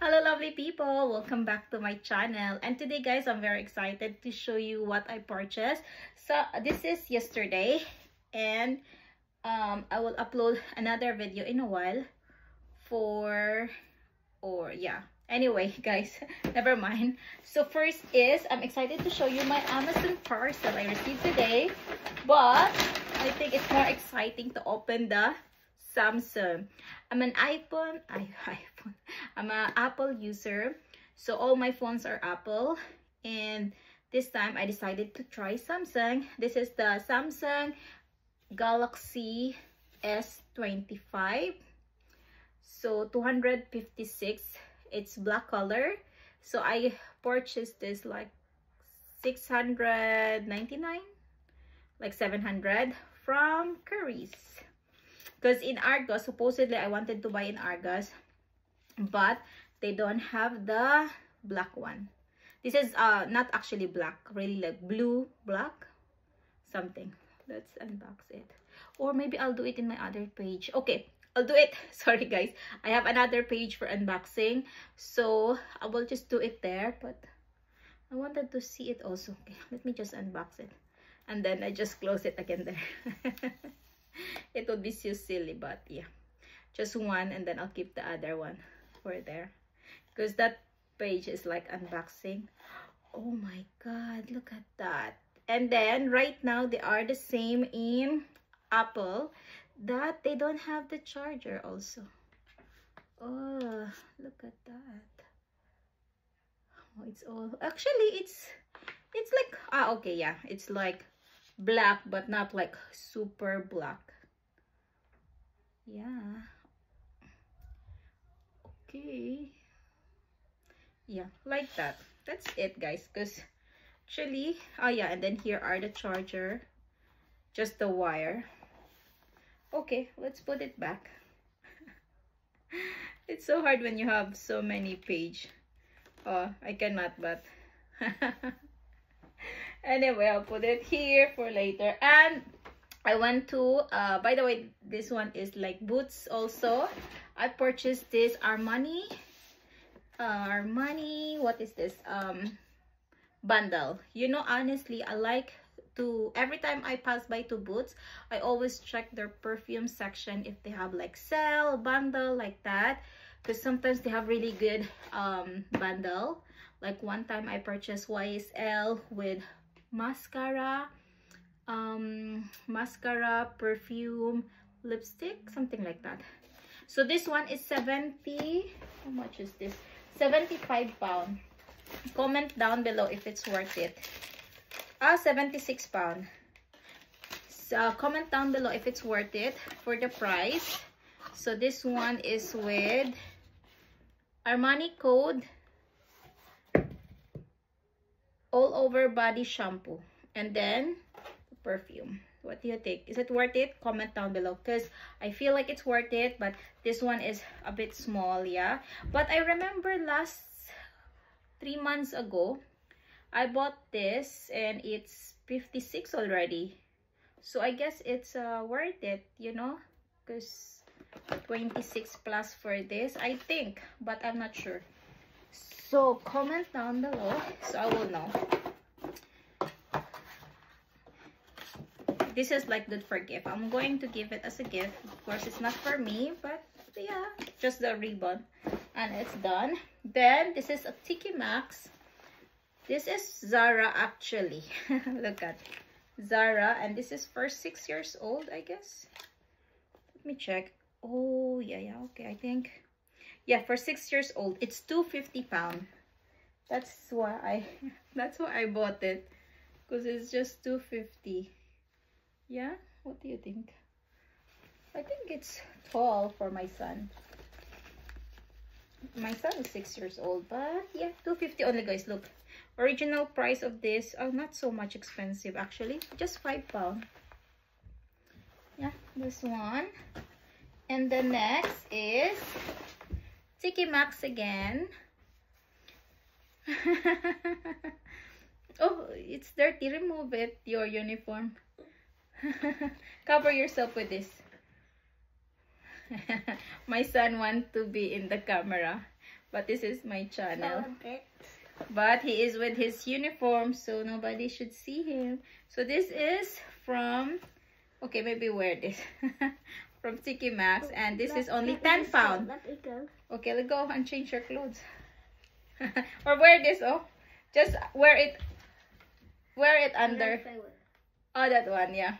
Hello lovely people, welcome back to my channel. And today guys, I'm very excited to show you what I purchased. So this is yesterday, and I will upload another video in a while anyway guys, never mind. So first is, I'm excited to show you my Amazon parcel I received today, but I think it's more exciting to open the Samsung. I'm an I'm an Apple user, so all my phones are Apple, and this time I decided to try Samsung. This is the Samsung Galaxy S25. So 256, it's black color. So I purchased this like 699, like 700 from Currys. Because in Argos, supposedly I wanted to buy in Argos, but they don't have the black one. This is not actually black, really like blue black something. Let's unbox it, or maybe I'll do it in my other page. Okay, I'll do it. Sorry guys, I have another page for unboxing, so I will just do it there, but I wanted to see it also. Okay, let me just unbox it and then I just close it again there. It would be so silly, but yeah, just one, and then I'll keep the other one for there, because that page is like unboxing. Oh my god, look at that. And then right now they are the same in Apple, that they don't have the charger also. Oh, look at that. Oh, it's all actually, it's like okay, yeah, it's like black, but not like super black. Yeah, okay, yeah, like that. That's it guys, because actually, oh yeah, and then here are the charger, just the wire. Okay, let's put it back. It's so hard when you have so many page. Oh, I cannot, but anyway, I'll put it here for later. And I went to by the way, this one is like boots also. I purchased this Armani, what is this, bundle. You know, honestly, I like to, every time I pass by to Boots, I always check their perfume section if they have like sale bundle like that, because sometimes they have really good bundle. Like one time I purchased YSL with mascara, perfume, lipstick, something like that. So this one is 70, how much is this? 75 pound. Comment down below if it's worth it. 76 pound. So comment down below if it's worth it for the price. So this one is with Armani code, all over body shampoo, and then perfume. What do you think? Is it worth it? Comment down below, because I feel like it's worth it, but this one is a bit small, yeah. But I remember last 3 months ago I bought this and it's 56 already, so I guess it's worth it, you know, because 26 plus for this, I think, but I'm not sure. So comment down below so I will know. This is like good for gift. I'm going to give it as a gift. Of course, it's not for me, but yeah, just the ribbon, and it's done. Then this is a Tiki Maxx. This is Zara actually. Look at Zara, and this is for 6 years old, I guess. Let me check. Oh yeah, okay, I think, yeah, for 6 years old. It's 250 pound. That's why I bought it, because it's just 250. Yeah, what do you think? I think it's tall for my son. My son is 6 years old, but yeah, 250 only guys. Look, original price of this, oh, not so much expensive actually, just 5 pound. Yeah, this one. And the next is Tiki Maxx again. Oh, it's dirty. Remove it, your uniform. Cover yourself with this. My son wants to be in the camera, But this is my channel. A bit. But he is with his uniform, so nobody should see him. So this is from, okay, maybe wear this. From TK Maxx, and this is only 10 pounds. Let me go. Okay, let's go and change your clothes. Or wear this, oh. Just wear it under. Oh, that one, yeah.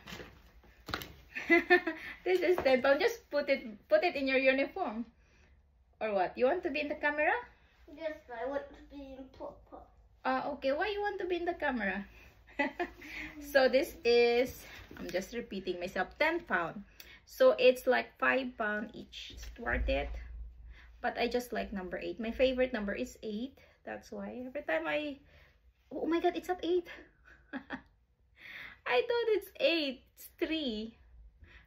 This is 10 pounds. Just put it in your uniform. Or what? You want to be in the camera? Yes, I want to be in pop. Okay. Why you want to be in the camera? So this is, I'm just repeating myself, 10 pounds. So it's like 5 pounds each. It's worth it. But I just like number 8. My favorite number is 8. That's why every time oh my god, it's not 8. I thought it's 8. It's 3.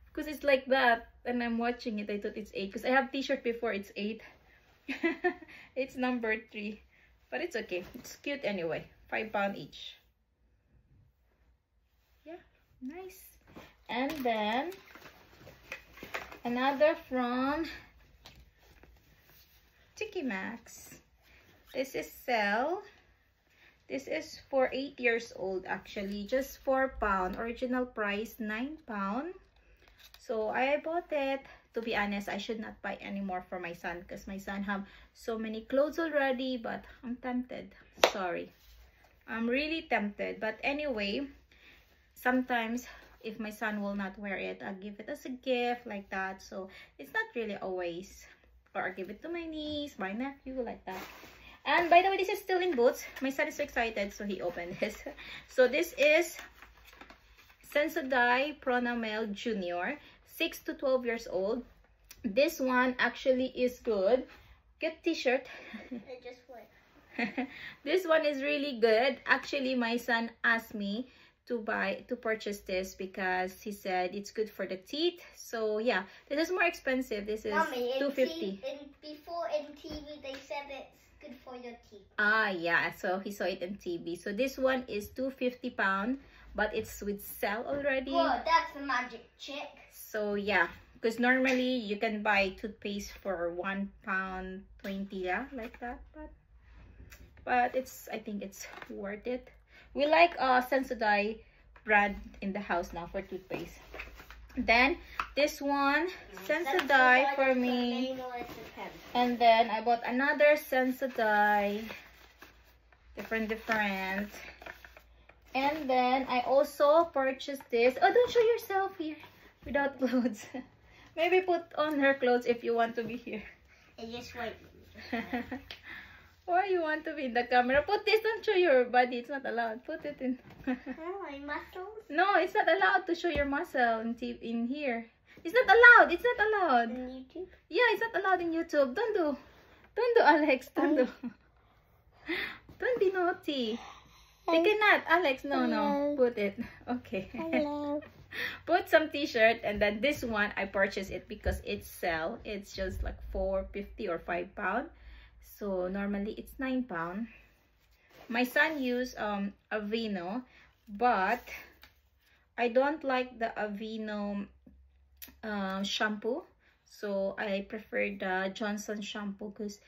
Because it's like that. And I'm watching it. I thought it's 8. Because I have t-shirt before. It's 8. It's number 3. But it's okay. It's cute anyway. 5 pounds each. Yeah. Nice. And then another from TK Maxx. This is Cell. This is for 8 years old actually. Just 4 pounds. Original price 9 pounds. So I bought it. To be honest, I should not buy any more for my son because my son have so many clothes already, but I'm tempted. Sorry. I'm really tempted. But anyway, sometimes if my son will not wear it, I'll give it as a gift like that. So it's not really always. Or I'll give it to my niece, my nephew, like that. And by the way, this is still in Boots. My son is so excited, so he opened this. So this is Sensodyne Pronamel Junior, 6 to 12 years old. This one actually is good. Good t-shirt. I just went. This one is really good. Actually, my son asked me to purchase this because he said it's good for the teeth. So yeah, this is more expensive. This is Mommy, $2.50. Before in TV they said it's good for your teeth. Ah yeah, so he saw it on TV. So this one is £2.50, but it's with Cell already. Whoa, that's the magic chick. So yeah, because normally you can buy toothpaste for £1.20, yeah, like that. But it's, I think it's worth it. We like Sensodyne brand in the house now for toothpaste. Then this one, Sensodyne for me. And then I bought another Sensodyne. Different. And then I also purchased this. Oh, don't show yourself here without clothes. Maybe put on her clothes if you want to be here. I just wait. Why you want to be in the camera? Put this, don't show your body. It's not allowed. Put it in. Oh, my muscles? No, it's not allowed to show your muscle in here. It's not allowed. It's not allowed. On YouTube? Yeah, it's not allowed in YouTube. Don't do, Alex. Don't do. Don't be naughty. You cannot, Alex. No. Put it. Okay. Hello. Put some t-shirt, and then this one I purchased it because it's Cell. It's just like $4.50 or £5. So normally it's £9. My son used Aveeno, but I don't like the Aveeno shampoo. So I prefer the Johnson shampoo because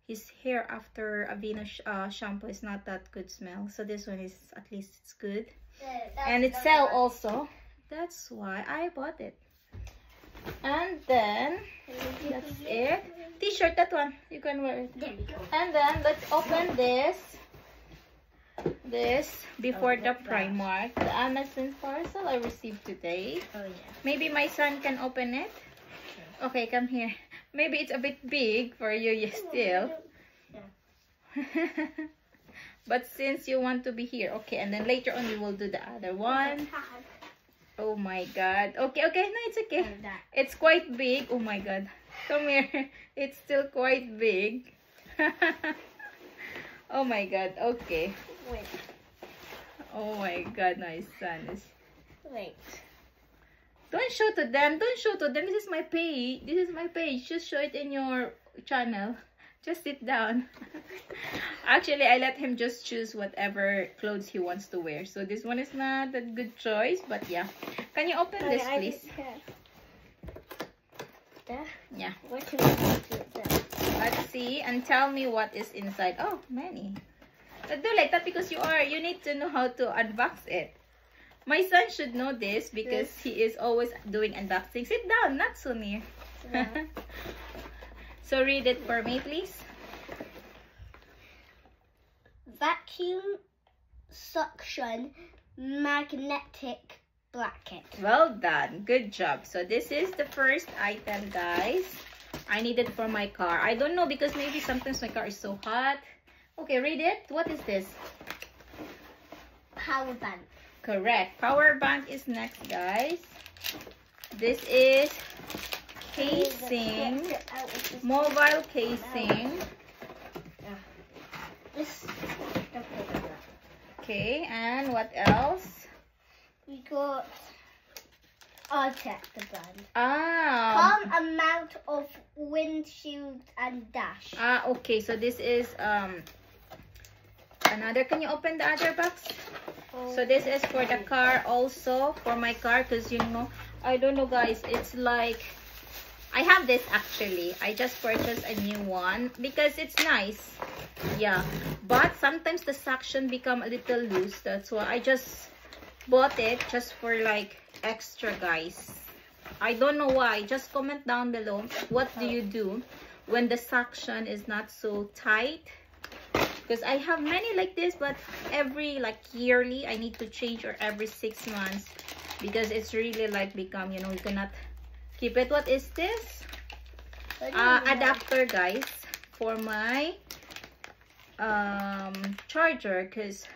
his hair after Aveeno shampoo is not that good smell. So this one is, at least it's good. And it's Cell also. That's why I bought it. And then that's it. T-shirt, that one you can wear it. There we go. And then let's open this before the Primark, the Amazon parcel I received today. Oh yeah. Maybe my son can open it. Okay, come here. Maybe it's a bit big for you, yes, still. Yeah. But since you want to be here, okay, and then later on we will do the other one. Oh my god. Okay, no, it's okay. It's quite big. Oh my god. Come here. It's still quite big. Oh my god. Okay. Wait. Oh my god, my son is... Wait. Don't show to them. Don't show to them. This is my page. This is my page. Just show it in your channel. Just sit down. Actually, I let him just choose whatever clothes he wants to wear. So this one is not a good choice, but yeah. Can you open this, please? There? Yeah. What can I do with that? Let's see and tell me what is inside. Oh, many. But do like that because you need to know how to unbox it. My son should know this because he is always doing unboxing. Sit down, not so near. Yeah. So read it for me, please. Vacuum suction magnetic bracket. Well done. Good job. So this is the first item, guys. I need it for my car. I don't know because maybe sometimes my car is so hot. Okay, read it. What is this? Power bank. Correct. Power bank is next, guys. This is casing. Mobile casing. Okay, and what else? We got Artec, the brand. Ah. Calm amount of windshield and dash. Ah, okay. So this is another. Can you open the other box? So this is for the car also, for my car, because you know, I don't know guys, it's like, I have this actually. I just purchased a new one because it's nice. Yeah, but sometimes the suction become a little loose. That's why I just bought it just for like extra, guys. I don't know why. Just comment down below. What do you do when the suction is not so tight? Because I have many like this, but every like yearly I need to change, or every 6 months, because it's really like become, you know, you cannot keep it. What is this? Adapter, guys, for my charger, because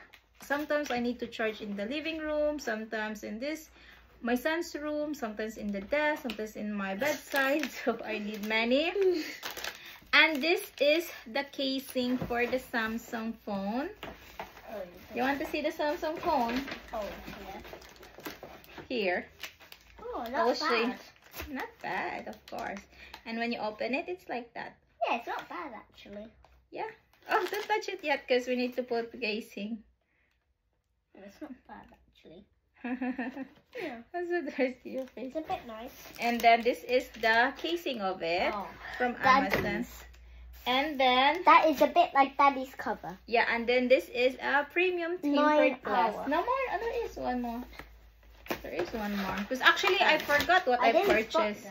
sometimes I need to charge in the living room, sometimes in this my son's room, sometimes in the desk, sometimes in my bedside. So I need many. And this is the casing for the Samsung phone. You want to see the Samsung phone? Oh, yeah. Here. Oh, I not will show you. bad. Not bad, of course. And when you open it, it's like that. Yeah, it's not bad actually. Yeah. Oh, don't touch it yet because we need to put the casing. It's not bad actually. Yeah. I'm so thirsty, your face. It's a bit nice. And then this is the casing of it from Amazon. And then that is a bit like Daddy's cover. Yeah, and then this is a premium tempered glass. 9 hour. No more? Oh, there is one more. There is one more. Because actually I forgot what I purchased.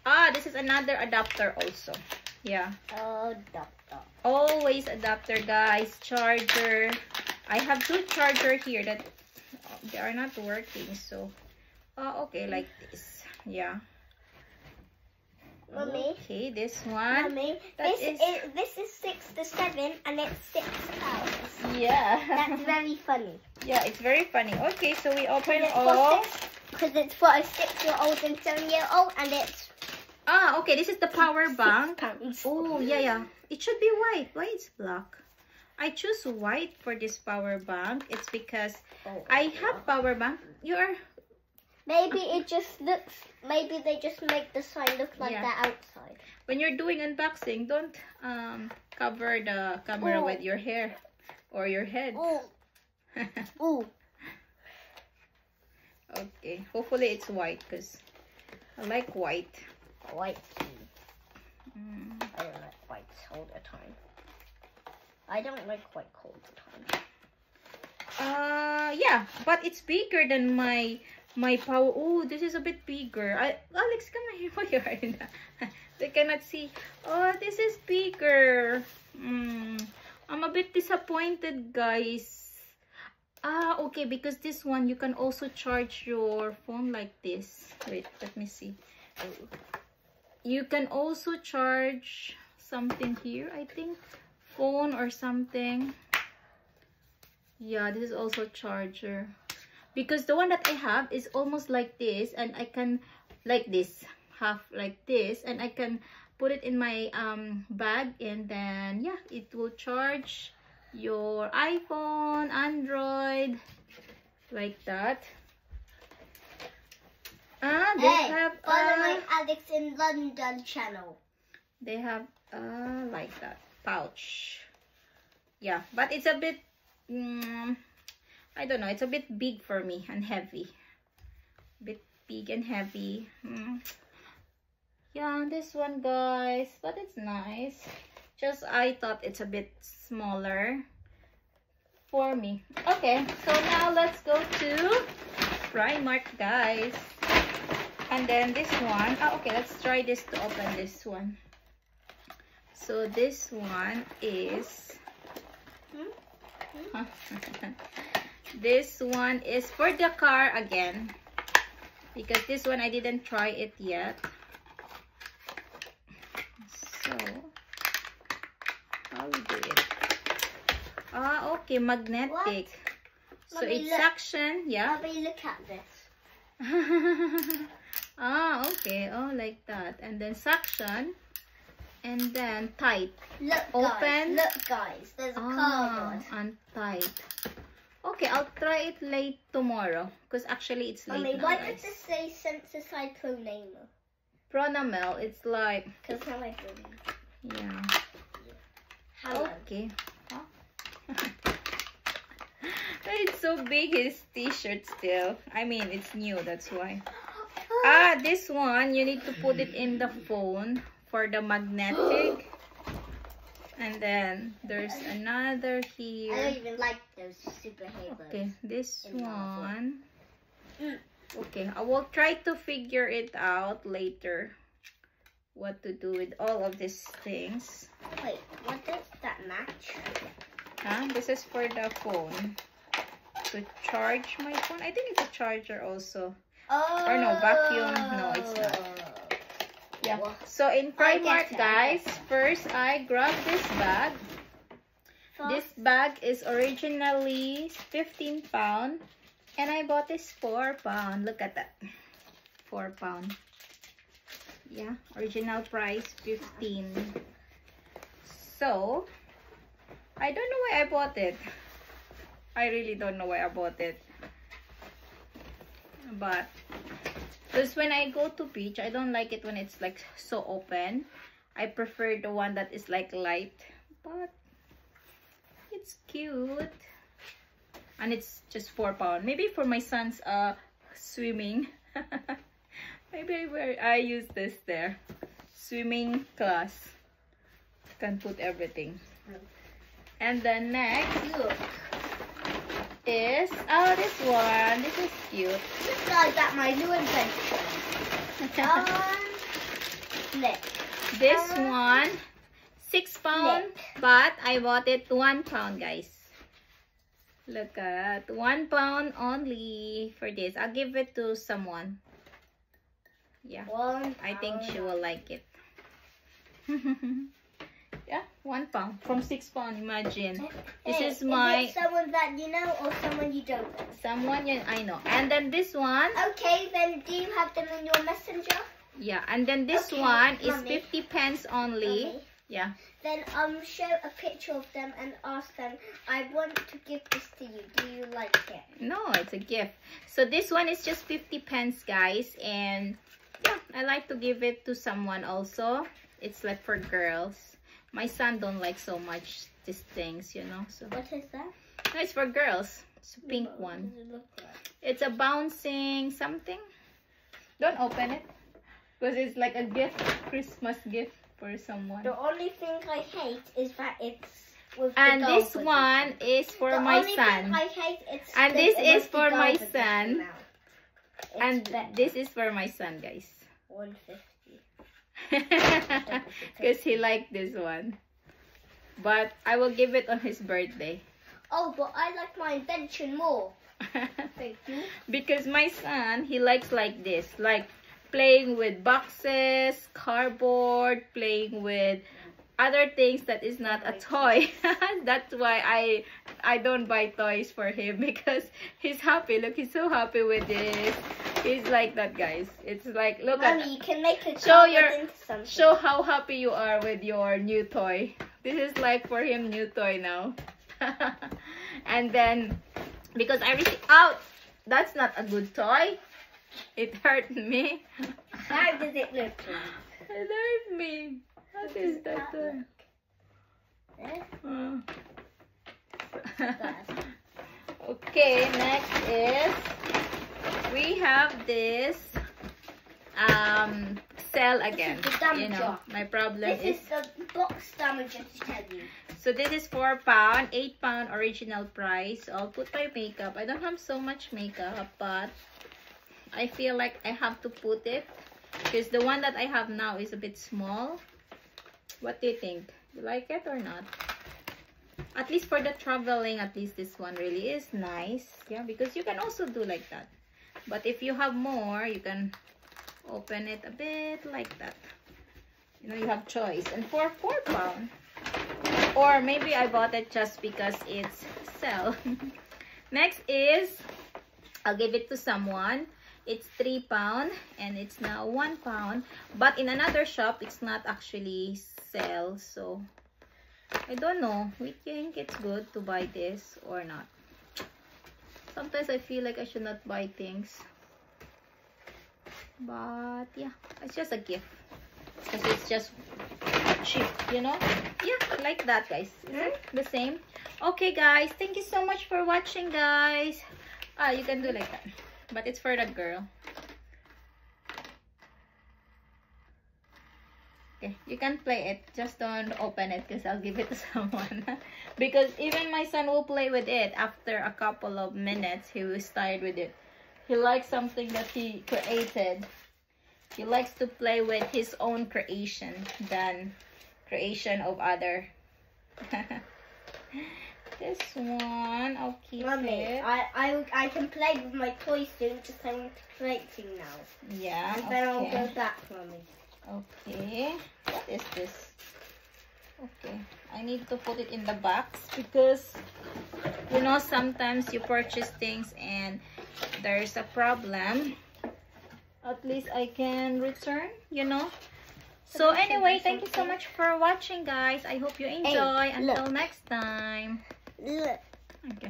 Ah, this is another adapter also. Yeah. Adapter. Always adapter, guys. Charger. I have 2 charger here that they are not working. So, okay, like this. Yeah. Mommy. Okay, this one. Mommy, this is 6 to 7 and it's 6 hours. Yeah. That's very funny. Yeah, it's very funny. Okay, so we open all. Because it's for a 6-year-old and 7-year-old, and it's. Ah, okay. This is the power bank. £6. Oh, yeah, yeah. It should be white. Why it's black? I choose white for this power bank. It's because I have power bank. You are. Maybe it just looks. Maybe they just make the sign look like that outside. When you're doing unboxing, don't cover the camera with your hair or your head. Ooh. Ooh. Okay. Hopefully it's white because I like white. White. I don't like whites all the time. I don't like white all the time. Yeah, but it's bigger than my power. Oh, this is a bit bigger. Alex, come here. Why you are in that? They cannot see. Oh, this is bigger. I'm a bit disappointed, guys. Ah, okay, because this one you can also charge your phone like this. Wait, let me see. You can also charge something here, I think. Phone or something. Yeah, this is also charger. Because the one that I have is almost like this, and I can like this, half like this, and I can put it in my bag, and then yeah, it will charge your iPhone, Android, like that. They have follow my Alex in London channel. They have like that pouch. Yeah, but it's a bit I don't know, it's a bit big for me and heavy. A bit big and heavy. Yeah, this one, guys, but it's nice. Just I thought it's a bit smaller for me. Okay, so now let's go to Primark, guys. And then this one, oh, okay, let's try this to open this one. So this one is this one is for the car again, because this one I didn't try it yet. So how we do it? Ah, okay, magnetic. What? So it's suction, yeah. Mommy, look at this. Ah, okay. Oh, like that. And then suction. And then tight. Look, open. Guys, look, guys. There's a cardboard. And tight. Okay, I'll try it late tomorrow. Because actually it's late Mommy, now, why guys. does this say Sensicide Pronamel? Pronamel, it's like... Because how I do. Yeah. Hello. Okay. Oh. It's so big, his t-shirt still. I mean, it's new, that's why. Ah, this one, you need to put it in the phone for the magnetic. And then there's another here. I don't even like those superheroes. Okay, this one. Okay, I will try to figure it out later. What to do with all of these things. Wait, what does that match? Huh? This is for the phone. To charge my phone. I think it's a charger also. Oh. Or no, vacuum. No, it's not. Yeah. So in Primark, guys, first I grabbed this bag. This bag is originally 15 pounds. And I bought this 4 pounds. Look at that. 4 pounds. Yeah. Original price 15. So, I don't know why I bought it. I really don't know why I bought it. But because when I go to beach, I don't like it when it's like so open. I prefer the one that is like light. But it's cute. And it's just 4 pounds. Maybe for my son's swimming. Maybe I use this there. Swimming class. Can put everything. And then next is this one. This is cute. This guy's at my new invention. Flip. This one 6 pounds, but I bought it 1 pound, guys. Look at 1 pound only for this. I'll give it to someone. Yeah, I think she will like it. Yeah, 1 pound from 6 pounds. Imagine. This is my. Is it someone that you know or someone you don't know? Someone I know. And then this one. Okay, then do you have them in your messenger? Yeah, and then this one is 50 pence only. Mommy. Yeah. Then show a picture of them and ask them, I want to give this to you. Do you like it? No, it's a gift. So this one is just 50 pence, guys. And yeah, I like to give it to someone also. It's like for girls. My son don't like so much these things, you know. So what is that? no, it's for girls. It's a pink one. What does it look like? It's a bouncing something. Don't open it. Because it's like a gift, Christmas gift for someone. The only thing I hate is that it's with and the this doll one is for my son. The only thing I hate is and this is for the my doll son. And better. this is for my son, guys. 150. Because he liked this one. But I will give it on his birthday. Oh, but I like my invention more. Thank you. Because my son, he likes like this. Like playing with boxes, cardboard, playing with other things that is not a toy. That's why I don't buy toys for him, because he's happy. Look, he's so happy with this. He's like that, guys. It's like, look Mommy, at you can make a show how happy you are with your new toy. This is like for him new toy now. And then because I received out, that's not a good toy. It hurt me. How does it look like? It hurt me. What is that toy? Okay, next is we have this sell again. This is the You know, jar. my problem This is the box damage, to tell you. So this is £4, £8 original price. So I'll put my makeup. I don't have so much makeup, but I feel like I have to put it because the one that I have now is a bit small. What do you think? You like it or not? At least for the traveling, at least this one really is nice. Yeah, because you can also do like that. But if you have more, you can open it a bit like that. You know, you have choice. And for £4, or maybe I bought it just because it's sale. Next is, I'll give it to someone. It's £3 and it's now £1. But in another shop, it's not actually sale. So I don't know. We think it's good to buy this or not. Sometimes I feel like I should not buy things. But yeah, it's just a gift. Because it's just cheap, you know? Yeah, like that, guys. Is it the same? Okay, guys. Thank you so much for watching, guys. You can do like that. But it's for the girl. Okay, you can play it. Just don't open it because I'll give it to someone. Because even my son will play with it. After a couple of minutes, he was tired with it. He likes something that he created. He likes to play with his own creation than creation of other. This one, I'll keep Mommy, it. I can play with my toys soon because I'm creating now. Yeah, And then I'll okay. go back, Mommy. Okay, what is this? Okay, I need to put it in the box because, you know, sometimes you purchase things and there's a problem. At least I can return, you know. So anyway, thank you so much for watching, guys. I hope you enjoy. Until next time. Look. Okay.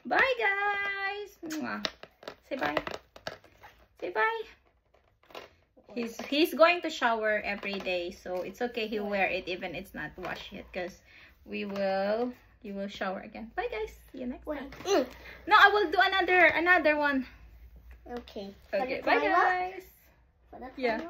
Bye, guys. Mwah. Say bye. Say bye. He's going to shower every day, so it's okay. He'll wear it even it's not washed yet, because you will shower again. Bye, guys. See you next time. No, I will do another one. Okay. Okay. Bye, guys. For the Yeah. timer?